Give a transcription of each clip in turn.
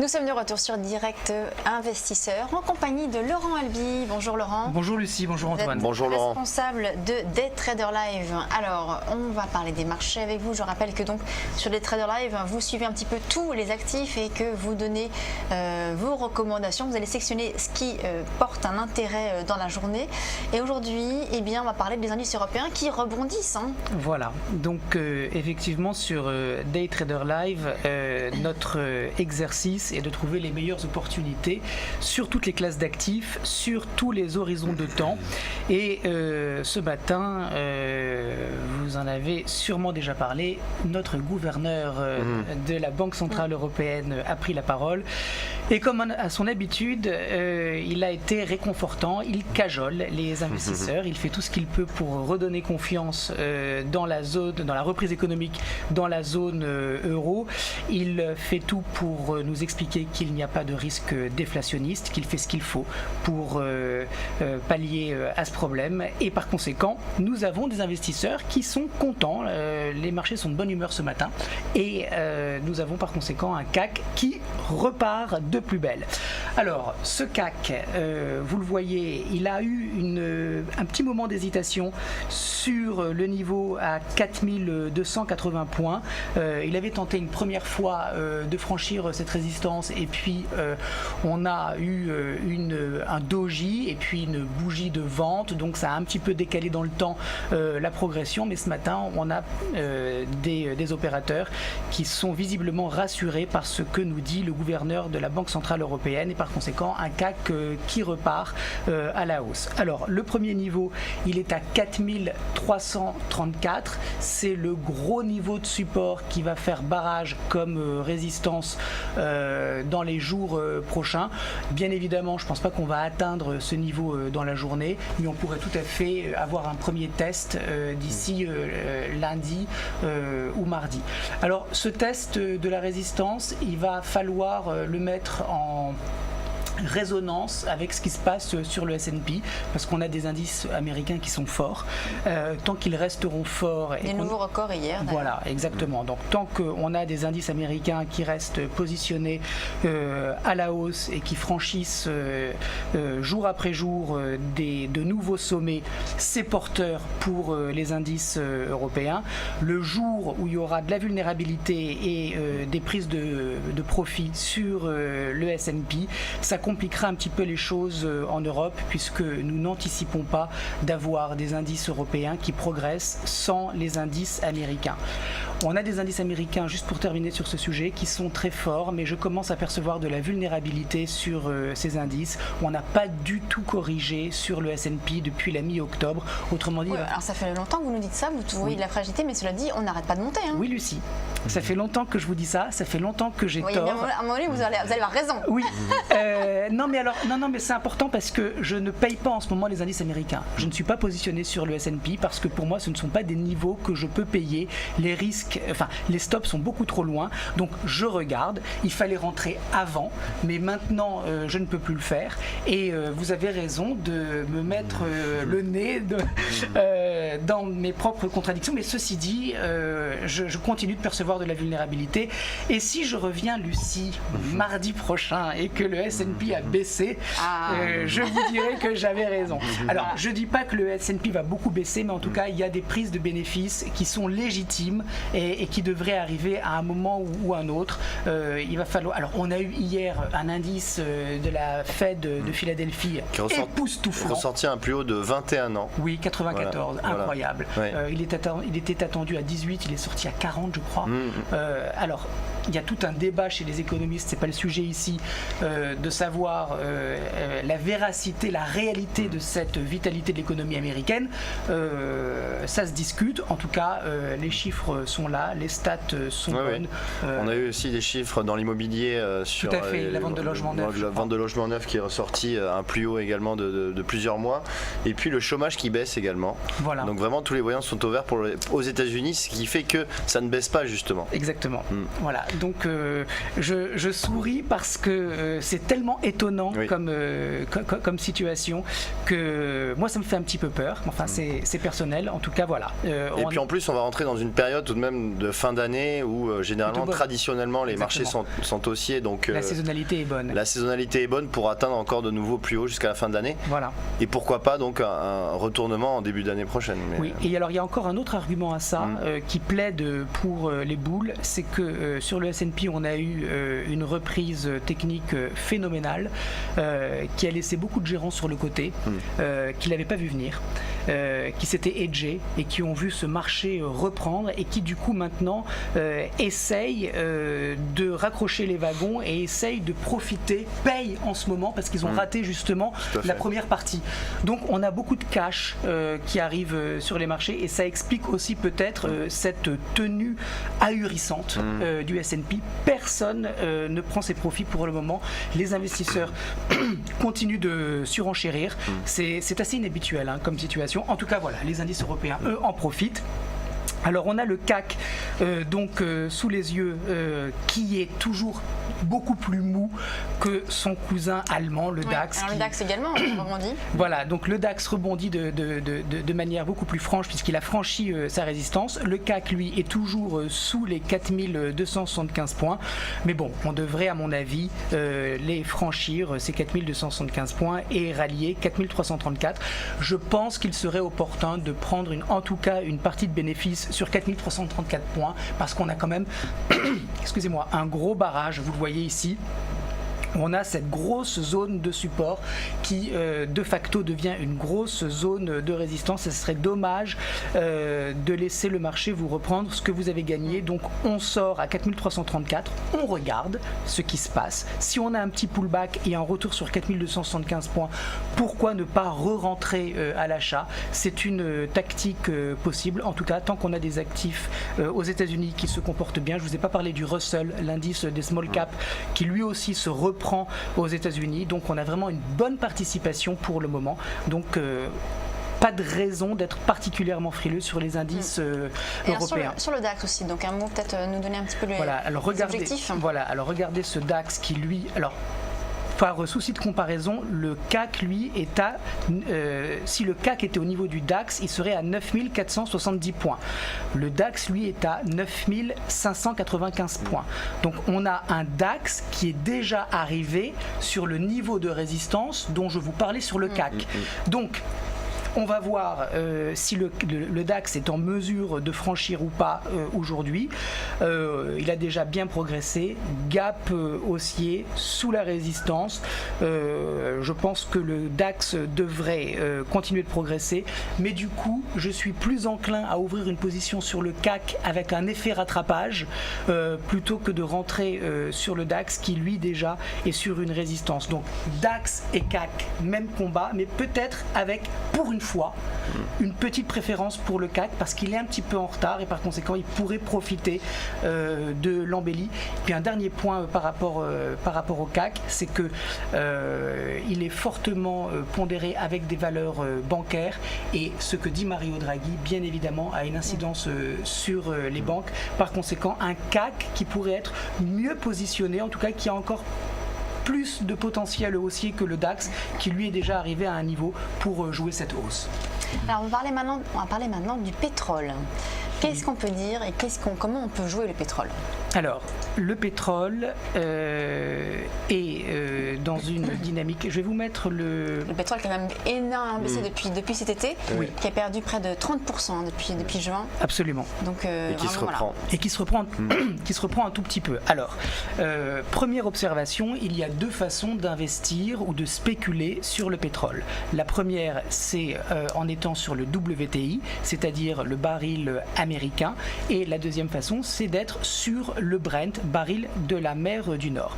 Nous sommes de retour sur Direct Investisseur en compagnie de Laurent Albi. Bonjour Laurent. Bonjour Lucie, bonjour Antoine. Bonjour Laurent. Responsable de Daytrader Live. Alors, on va parler des marchés avec vous. Je rappelle que donc sur Daytrader Live, vous suivez un petit peu tous les actifs et que vous donnez vos recommandations. Vous allez sectionner ce qui porte un intérêt dans la journée. Et aujourd'hui, eh bien, on va parler des indices européens qui rebondissent. Voilà. Donc, effectivement, sur Daytrader Live, notre exercice est de trouver les meilleures opportunités sur toutes les classes d'actifs, sur tous les horizons de temps. Et ce matin, vous en avez sûrement déjà parlé, notre gouverneur de la Banque Centrale Européenne a pris la parole. Et comme à son habitude, il a été réconfortant, il cajole les investisseurs, il fait tout ce qu'il peut pour redonner confiance dans la zone, dans la reprise économique, dans la zone euro. Il fait tout pour nous expliquer qu'il n'y a pas de risque déflationniste, qu'il fait ce qu'il faut pour pallier à ce problème. Et par conséquent, nous avons des investisseurs qui sont contents. Les marchés sont de bonne humeur ce matin. Et nous avons par conséquent un CAC qui repart de plus belle. Alors, ce CAC, vous le voyez, il a eu un petit moment d'hésitation sur le niveau à 4280 points. Il avait tenté une première fois de franchir cette résistance et puis on a eu un doji et puis une bougie de vente, donc ça a un petit peu décalé dans le temps la progression, mais ce matin on a des opérateurs qui sont visiblement rassurés par ce que nous dit le gouverneur de la Banque Centrale Européenne et par conséquent un CAC qui repart à la hausse. Alors le premier niveau, il est à 4334, c'est le gros niveau de support qui va faire barrage comme résistance dans les jours prochains. Bien évidemment, je ne pense pas qu'on va atteindre ce niveau dans la journée, mais on pourrait tout à fait avoir un premier test d'ici lundi ou mardi. Alors, ce test de la résistance, il va falloir le mettre en résonance avec ce qui se passe sur le S&P parce qu'on a des indices américains qui sont forts tant qu'ils resteront forts des nouveaux records hier d'ailleurs. Voilà, exactement. Donc tant qu'on a des indices américains qui restent positionnés à la hausse et qui franchissent jour après jour de nouveaux sommets, c'est porteur pour les indices européens. Le jour où il y aura de la vulnérabilité et des prises de profit sur le S&P, ça compliquera un petit peu les choses en Europe puisque nous n'anticipons pas d'avoir des indices européens qui progressent sans les indices américains. On a des indices américains, juste pour terminer sur ce sujet, qui sont très forts, mais je commence à percevoir de la vulnérabilité sur ces indices. On n'a pas du tout corrigé sur le S&P depuis la mi-octobre. Autrement dit, alors ça fait longtemps que vous nous dites ça, vous voyez de la fragilité, mais cela dit, on n'arrête pas de monter. Oui, Lucie. Ça fait longtemps que je vous dis ça, ça fait longtemps que j'ai tort. À un moment donné, vous allez avoir raison. Oui. Non, mais c'est important parce que je ne paye pas en ce moment les indices américains. Je ne suis pas positionné sur le S&P parce que pour moi, ce ne sont pas des niveaux que je peux payer. Les risques, les stops sont beaucoup trop loin. Donc, je regarde. Il fallait rentrer avant, mais maintenant, je ne peux plus le faire. Et vous avez raison de me mettre le nez dans mes propres contradictions. Mais ceci dit, je continue de percevoir de la vulnérabilité. Et si je reviens, Lucie, mardi prochain et que le S&P a baissé, je vous dirai que j'avais raison. Alors, je ne dis pas que le S&P va beaucoup baisser, mais en tout cas, il y a des prises de bénéfices qui sont légitimes et qui devraient arriver à un moment ou un autre. Il va falloir. Alors, on a eu hier un indice de la Fed de Philadelphie époustouflant. Ressorti un plus haut de 21 ans. Oui, 94, voilà. Incroyable. Voilà. Ouais. Il était attendu à 18, il est sorti à 40, je crois. Alors, il y a tout un débat chez les économistes, c'est pas le sujet ici, de savoir la véracité, la réalité de cette vitalité de l'économie américaine. Ça se discute. En tout cas, les chiffres sont là, les stats sont bonnes. On a eu aussi des chiffres dans l'immobilier sur tout à fait, la vente de logements neufs. La vente de logements neufs qui est ressortie à un plus haut également de plusieurs mois. Et puis le chômage qui baisse également. Voilà. Donc vraiment tous les voyants sont au vert aux États-Unis, ce qui fait que ça ne baisse pas justement. justement. Exactement. Voilà. Donc je souris parce que c'est tellement étonnant comme situation que moi ça me fait un petit peu peur. Enfin c'est personnel. En tout cas voilà. Et puis en plus on va rentrer dans une période tout de même de fin d'année où généralement traditionnellement les marchés sont haussiers. Donc la saisonnalité est bonne. La saisonnalité est bonne pour atteindre encore de nouveaux plus hauts jusqu'à la fin de l'année. Voilà. Et pourquoi pas donc un retournement en début d'année prochaine. Oui. Et alors il y a encore un autre argument à ça qui plaide pour les bulles, c'est que sur le S&P on a eu une reprise technique phénoménale qui a laissé beaucoup de gérants sur le côté qui l'avaient pas vu venir, qui s'étaient hedgés et qui ont vu ce marché reprendre et qui du coup maintenant essayent de raccrocher les wagons et essayent de profiter, payent en ce moment parce qu'ils ont raté justement la première partie. Donc on a beaucoup de cash qui arrive sur les marchés et ça explique aussi peut-être cette tenue ahurissante du S&P. Personne ne prend ses profits pour le moment. Les investisseurs continuent de surenchérir. C'est assez inhabituel comme situation. En tout cas voilà, les indices européens eux en profitent. Alors on a le CAC sous les yeux qui est toujours beaucoup plus mou que son cousin allemand, le DAX. Alors le DAX également rebondit. Voilà, donc le DAX rebondit de manière beaucoup plus franche puisqu'il a franchi sa résistance. Le CAC, lui, est toujours sous les 4275 points. Mais bon, on devrait, à mon avis, les franchir, ces 4275 points, et rallier 4334. Je pense qu'il serait opportun de prendre en tout cas une partie de bénéfice sur 4334 points parce qu'on a quand même excusez-moi, un gros barrage, vous le voyez ici. On a cette grosse zone de support qui de facto devient une grosse zone de résistance. Ce serait dommage de laisser le marché vous reprendre ce que vous avez gagné. Donc on sort à 4334, on regarde ce qui se passe. Si on a un petit pullback et un retour sur 4275 points, pourquoi ne pas re-rentrer à l'achat? C'est une tactique possible. En tout cas, tant qu'on a des actifs aux États-Unis qui se comportent bien. Je vous ai pas parlé du Russell, l'indice des small cap, qui lui aussi se reprend aux États-Unis, donc on a vraiment une bonne participation pour le moment, donc pas de raison d'être particulièrement frileux sur les indices européens. Sur le DAX aussi, donc un mot peut-être nous donner un petit peu les objectifs. Voilà, alors regardez ce DAX qui lui, alors par souci de comparaison, le CAC lui est à si le CAC était au niveau du DAX, il serait à 9470 points. Le DAX lui est à 9595 points. Donc on a un DAX qui est déjà arrivé sur le niveau de résistance dont je vous parlais sur le CAC. Donc on va voir si le DAX est en mesure de franchir ou pas aujourd'hui. Il a déjà bien progressé. Gap haussier sous la résistance. Je pense que le DAX devrait continuer de progresser. Mais du coup, je suis plus enclin à ouvrir une position sur le CAC avec un effet rattrapage plutôt que de rentrer sur le DAX qui lui déjà est sur une résistance. Donc DAX et CAC, même combat, mais peut-être avec pour une fois une petite préférence pour le CAC parce qu'il est un petit peu en retard et par conséquent il pourrait profiter de l'embellie. Puis un dernier point par rapport au CAC, c'est que il est fortement pondéré avec des valeurs bancaires et ce que dit Mario Draghi bien évidemment a une incidence sur les banques. Par conséquent un CAC qui pourrait être mieux positionné, en tout cas qui a encore plus de potentiel haussier que le DAX qui lui est déjà arrivé à un niveau pour jouer cette hausse. Alors on va parler maintenant du pétrole. Qu'est-ce qu'on peut dire et comment on peut jouer le pétrole? Alors, le pétrole est dans une dynamique. Je vais vous mettre le pétrole qui a même énormément baissé depuis cet été, qui a perdu près de 30% depuis juin. Absolument. Donc, et qui se reprend. Et qui se reprend un tout petit peu. Alors, première observation, il y a deux façons d'investir ou de spéculer sur le pétrole. La première, c'est en étant sur le WTI, c'est-à-dire le baril américain. Et la deuxième façon, c'est d'être sur le Brent, baril de la mer du Nord.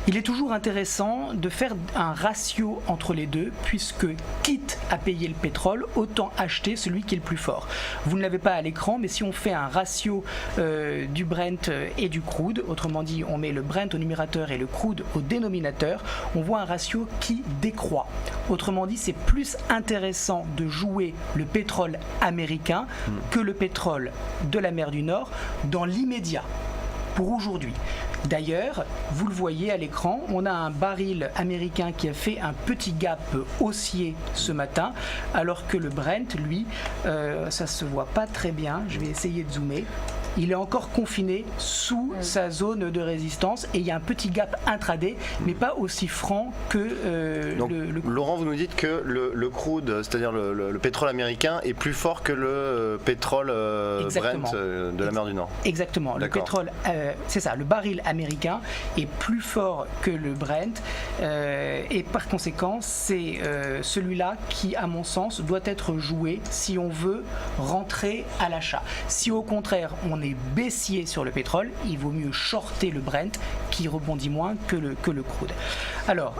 Il est toujours intéressant de faire un ratio entre les deux, puisque quitte à payer le pétrole, autant acheter celui qui est le plus fort. Vous ne l'avez pas à l'écran, mais si on fait un ratio du Brent et du crude, autrement dit, on met le Brent au numérateur et le crude au dénominateur, on voit un ratio qui décroît. Autrement dit, c'est plus intéressant de jouer le pétrole américain que le pétrole de la mer du Nord dans l'immédiat pour aujourd'hui. D'ailleurs, vous le voyez à l'écran, on a un baril américain qui a fait un petit gap haussier ce matin, alors que le Brent, lui, ça se voit pas très bien, je vais essayer de zoomer. Il est encore confiné sous sa zone de résistance et il y a un petit gap intraday, mais pas aussi franc que Donc, Laurent, vous nous dites que le crude, c'est-à-dire le pétrole américain, est plus fort que le pétrole Brent de la mer du Nord. Exactement. Le pétrole, c'est ça, le baril américain est plus fort que le Brent et par conséquent, c'est celui-là qui, à mon sens, doit être joué si on veut rentrer à l'achat. Si au contraire, on est baissier sur le pétrole, il vaut mieux shorter le Brent qui rebondit moins que le crude. Alors,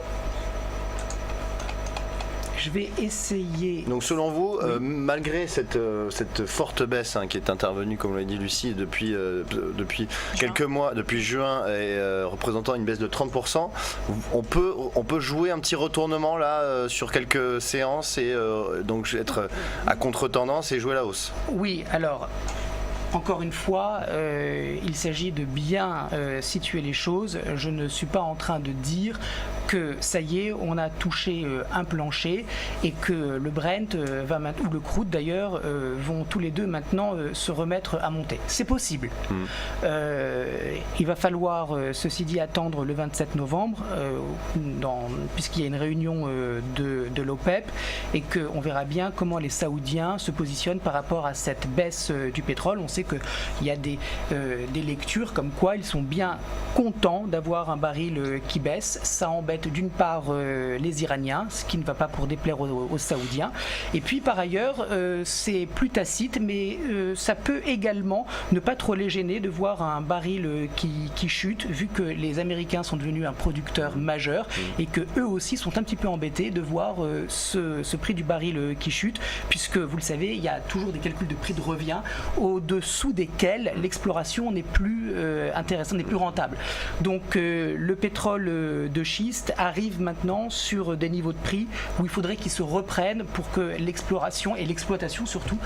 je vais essayer... Donc selon vous, malgré cette forte baisse qui est intervenue, comme l'a dit Lucie, depuis quelques mois, depuis juin, et représentant une baisse de 30%, on peut jouer un petit retournement là sur quelques séances et donc être à contre-tendance et jouer la hausse. Oui, alors... Encore une fois, il s'agit de bien situer les choses. Je ne suis pas en train de dire que ça y est, on a touché un plancher et que le Brent ou le crude d'ailleurs vont tous les deux maintenant se remettre à monter. C'est possible. Il va falloir, ceci dit, attendre le 27 novembre puisqu'il y a une réunion de l'OPEP et qu'on verra bien comment les Saoudiens se positionnent par rapport à cette baisse du pétrole. On sait qu'il y a des lectures comme quoi ils sont bien contents d'avoir un baril qui baisse. Ça embête d'une part les Iraniens, ce qui ne va pas pour déplaire aux Saoudiens. Et puis par ailleurs, c'est plus tacite, mais ça peut également ne pas trop les gêner de voir un baril qui chute, vu que les Américains sont devenus un producteur majeur et que eux aussi sont un petit peu embêtés de voir ce prix du baril qui chute, puisque vous le savez, il y a toujours des calculs de prix de revient au-dessous desquels l'exploration n'est plus intéressante, n'est plus rentable. Donc le pétrole de schiste arrive maintenant sur des niveaux de prix où il faudrait qu'ils se reprennent pour que l'exploration et l'exploitation surtout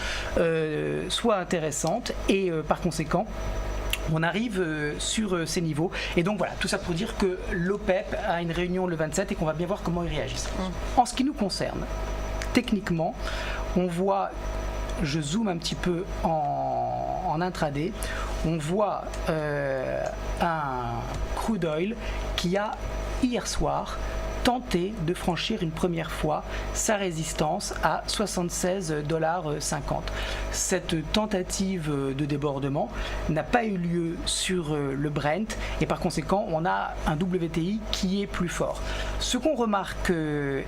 soient intéressantes et par conséquent on arrive sur ces niveaux. Et donc voilà, tout ça pour dire que l'OPEP a une réunion le 27 et qu'on va bien voir comment ils réagissent. En ce qui nous concerne, techniquement, on voit, je zoome un petit peu en intraday, on voit un crude oil qui a hier soir tenté de franchir une première fois sa résistance à 76,50$. Cette tentative de débordement n'a pas eu lieu sur le Brent et par conséquent on a un WTI qui est plus fort. Ce qu'on remarque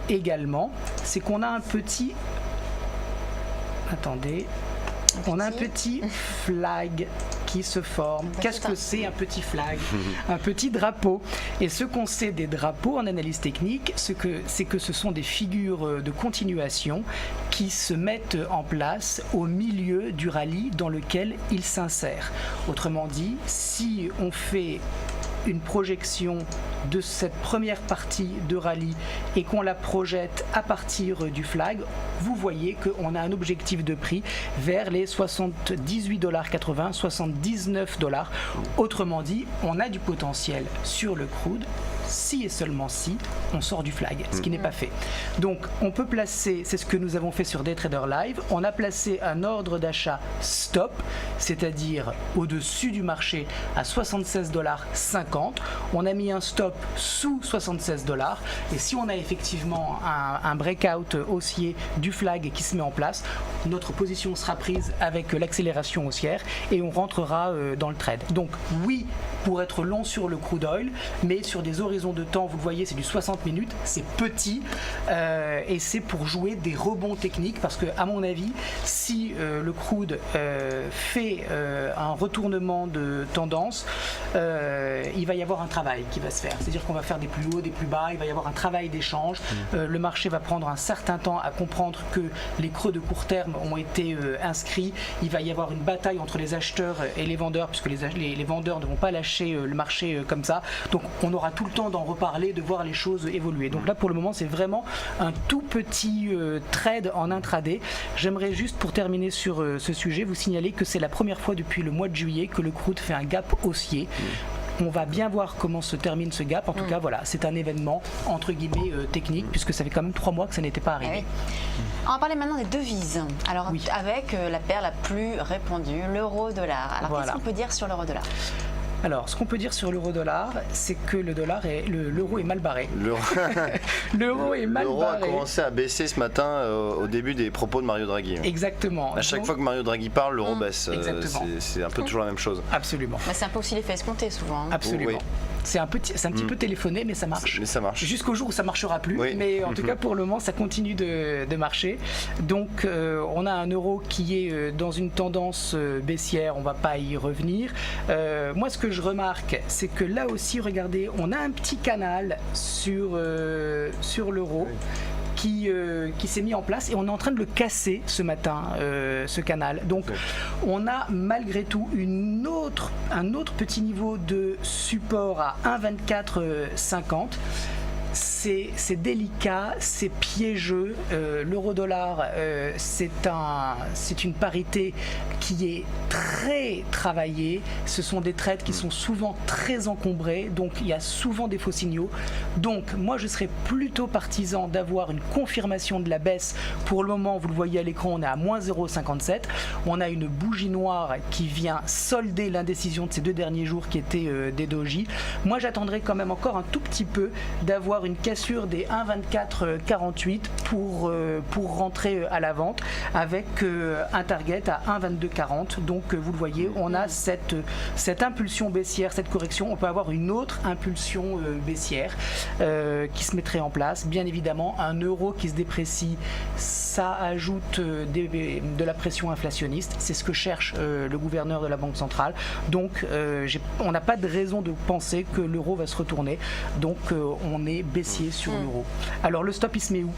également, c'est qu'on a un petit... Attendez... On a un petit flag qui se forme. Qu'est-ce que c'est un petit flag? Un petit drapeau. Et ce qu'on sait des drapeaux en analyse technique, c'est que ce sont des figures de continuation qui se mettent en place au milieu du rallye dans lequel ils s'insèrent. Autrement dit, si on fait une projection de cette première partie de rallye et qu'on la projette à partir du flag, vous voyez qu'on a un objectif de prix vers les 78,80$, 79$. Autrement dit, on a du potentiel sur le crude si et seulement si on sort du flag, ce qui n'est pas fait. Donc on peut placer, c'est ce que nous avons fait sur Daytrader Live, on a placé un ordre d'achat stop, c'est-à-dire au-dessus du marché à 76,50$. On a mis un stop sous 76$, et si on a effectivement un breakout haussier du flag qui se met en place, notre position sera prise avec l'accélération haussière et on rentrera dans le trade. Donc oui, pour être long sur le crude oil, mais sur des horizons de temps, vous le voyez, c'est du 60 minutes, c'est petit et c'est pour jouer des rebonds techniques parce que à mon avis, si le crude fait un retournement de tendance, il va y avoir un travail qui va se faire, c'est-à-dire qu'on va faire des plus hauts, des plus bas, il va y avoir un travail d'échange, le marché va prendre un certain temps à comprendre que les creux de court terme ont été inscrits, il va y avoir une bataille entre les acheteurs et les vendeurs puisque les vendeurs ne vont pas lâcher marché comme ça. Donc on aura tout le temps d'en reparler, de voir les choses évoluer. Donc là pour le moment c'est vraiment un tout petit trade en intraday. J'aimerais juste pour terminer sur ce sujet vous signaler que c'est la première fois depuis le mois de juillet que le crude fait un gap haussier. On va bien voir comment se termine ce gap. En tout cas, voilà, c'est un événement entre guillemets technique, puisque ça fait quand même 3 mois que ça n'était pas arrivé. On va parler maintenant des devises. Alors, avec la paire la plus répandue, l'euro-dollar. Alors, qu'est-ce qu'on peut dire sur l'euro-dollar ? Alors, ce qu'on peut dire sur l'euro-dollar, c'est que l'euro est mal barré. L'euro est mal L'euro barré. a commencé à baisser ce matin au début des propos de Mario Draghi. Exactement. À chaque fois que Mario Draghi parle, l'euro baisse. C'est un peu toujours la même chose. Absolument. Mais c'est un peu aussi l'effet escompté souvent. Absolument. Oui. C'est un petit peu téléphoné, mais ça marche. Mais ça marche. Jusqu'au jour où ça marchera plus. Oui. Mais en tout cas, pour le moment, ça continue de marcher. Donc, on a un euro qui est dans une tendance baissière. On ne va pas y revenir. Moi, ce que je remarque, c'est que là aussi, regardez, on a un petit canal sur l'euro. Qui s'est mis en place et on est en train de le casser ce matin, ce canal. Donc on a malgré tout un autre petit niveau de support à 1,2450. C'est délicat, c'est piégeux. L'euro-dollar, c'est une parité qui est très travaillée. Ce sont des trades qui sont souvent très encombrés, donc il y a souvent des faux signaux. Donc moi je serais plutôt partisan d'avoir une confirmation de la baisse. Pour le moment, vous le voyez à l'écran, on est à moins 0,57. On a une bougie noire qui vient solder l'indécision de ces 2 derniers jours qui étaient des doji. Moi j'attendrai quand même encore un tout petit peu d'avoir une cassure des 1,2448 pour rentrer à la vente avec un target à 1,2240. Donc vous le voyez, on a cette impulsion baissière, cette correction. On peut avoir une autre impulsion baissière qui se mettrait en place. Bien évidemment, un euro qui se déprécie, ça ajoute de la pression inflationniste. C'est ce que cherche le gouverneur de la Banque centrale. Donc on n'a pas de raison de penser que l'euro va se retourner. Donc on est baissier sur l'euro. Alors le stop il se met où ?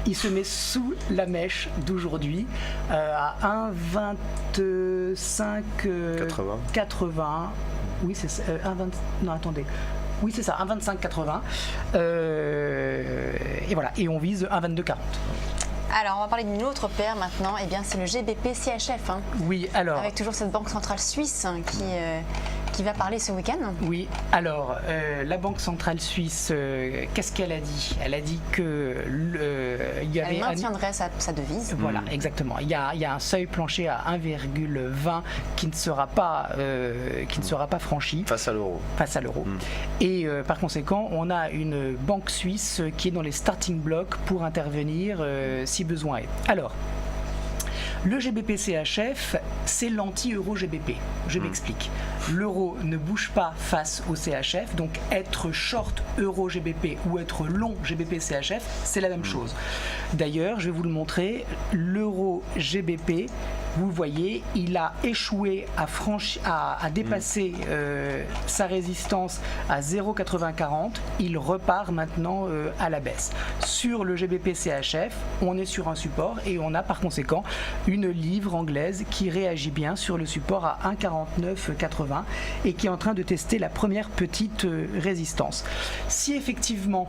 Il se met sous la mèche d'aujourd'hui à 1,2580. Oui, c'est ça. Non, attendez. Oui, c'est ça, 1,2580. Et voilà, et on vise 1,2240. Alors, on va parler d'une autre paire maintenant. Eh bien, c'est le GBP CHF. Oui, alors. Avec toujours cette banque centrale suisse qui va parler ce week-end. Oui, alors la Banque centrale suisse, qu'est-ce qu'elle a dit ? Elle a dit que elle maintiendrait sa devise. Voilà, exactement. Il y a un seuil plancher à 1,20 qui ne sera pas franchi. Face à l'euro. Et par conséquent, on a une banque suisse qui est dans les starting blocks pour intervenir si besoin est. Alors, le GBP CHF, c'est l'anti-euro GBP. Je m'explique. L'euro ne bouge pas face au CHF, donc être short euro GBP ou être long GBP CHF, c'est la même chose. D'ailleurs, je vais vous le montrer, l'euro GBP, vous le voyez, il a échoué à dépasser sa résistance à 0,8040. Il repart maintenant à la baisse. Sur le GBP CHF, on est sur un support et on a par conséquent une livre anglaise qui réagit bien sur le support à 1,4980 et qui est en train de tester la première petite résistance. Si effectivement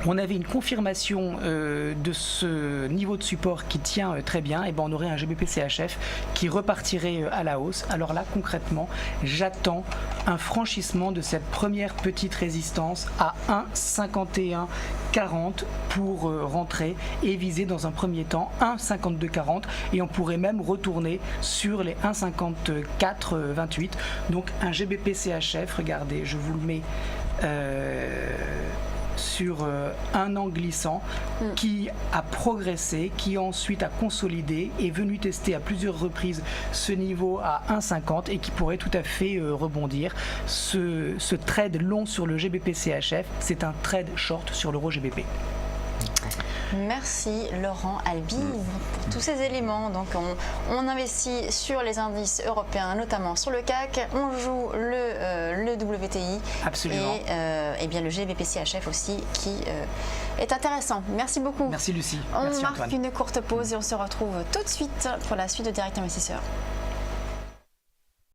on avait une confirmation de ce niveau de support qui tient très bien, et ben on aurait un GBP CHF qui repartirait à la hausse. Alors là concrètement, j'attends un franchissement de cette première petite résistance à 1,5140 pour rentrer et viser dans un premier temps 1,5240 et on pourrait même retourner sur les 1,5428. Donc un GBP CHF, regardez, je vous le mets sur un an glissant qui a progressé, qui ensuite a consolidé, est venu tester à plusieurs reprises ce niveau à 1,50 et qui pourrait tout à fait rebondir. Ce trade long sur le GBP CHF, c'est un trade short sur l'euro GBP. Merci Laurent Albi pour tous ces éléments. Donc on investit sur les indices européens, notamment sur le CAC. On joue le WTI. Absolument. Et bien le GBP CHF aussi qui est intéressant. Merci beaucoup. Merci Lucie. On Merci marque Antoine. une courte pause et on se retrouve tout de suite pour la suite de Direct Investisseur.